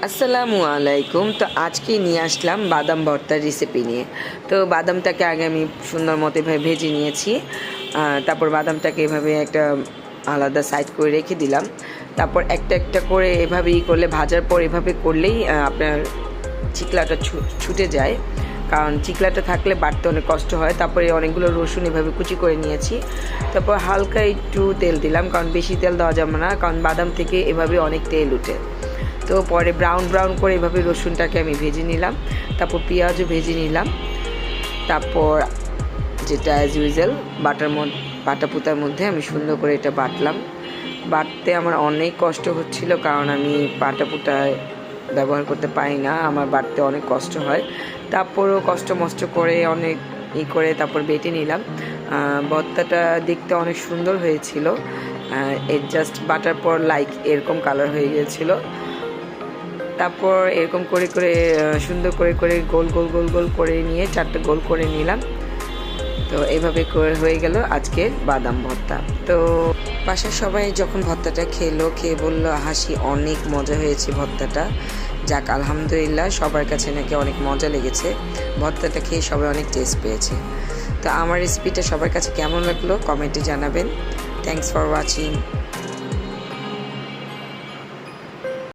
আসসালামু আলাইকুম। তো আজকে নিয়ে আসলাম বাদাম ভর্তার রেসিপি নিয়ে। তো বাদামটাকে আগে আমি সুন্দর মতো এভাবে ভেজে নিয়েছি। তারপর বাদামটাকে এভাবে একটা আলাদা সাইড করে রেখে দিলাম। তারপর একটা একটা করে এভাবেই করলে, ভাজার পর এভাবে করলেই আপনার চিকলাটা ছুটে যায়, কারণ চিকলাটা থাকলে বাটতে অনেক কষ্ট হয়। তারপরে অনেকগুলো রসুন এভাবে কুচি করে নিয়েছি। তারপর হালকা একটু তেল দিলাম, কারণ বেশি তেল দেওয়া যাবে না, কারণ বাদাম থেকে এভাবে অনেক তেল উঠে। তো পরে ব্রাউন ব্রাউন করে এভাবে রসুনটাকে আমি ভেজে নিলাম। তারপর পেঁয়াজও ভেজে নিলাম। তারপর যেটা অ্যাজ ইউজুয়াল বাটা পুতার মধ্যে আমি সুন্দর করে এটা বাটলাম। বাটতে আমার অনেক কষ্ট হচ্ছিল, কারণ আমি বাটা পুতায় ব্যবহার করতে পারি না, আমার বাটতে অনেক কষ্ট হয়। তারপরও কষ্ট মষ্ট করে অনেক করে তারপর বেটে নিলাম। ভর্তাটা দেখতে অনেক সুন্দর হয়েছিল। এর জাস্ট বাটার পর এরকম কালার হয়ে গিয়েছিল। তারপর এরকম করে করে সুন্দর করে করে গোল গোল গোল গোল করে নিয়ে 4টা গোল করে নিলাম। তো এইভাবে করে হয়ে গেল আজকের বাদাম ভর্তা। তো বাসার সবাই যখন ভর্তাটা খেয়ে বলল, হাসি অনেক মজা হয়েছে ভর্তাটা। যাক, আলহামদুলিল্লাহ, সবার কাছে নাকি অনেক মজা লেগেছে। ভর্তাটা খেয়ে সবাই অনেক টেস্ট পেয়েছে। তো আমার রেসিপিটা সবার কাছে কেমন লাগলো কমেন্টে জানাবেন। Thanks for watching.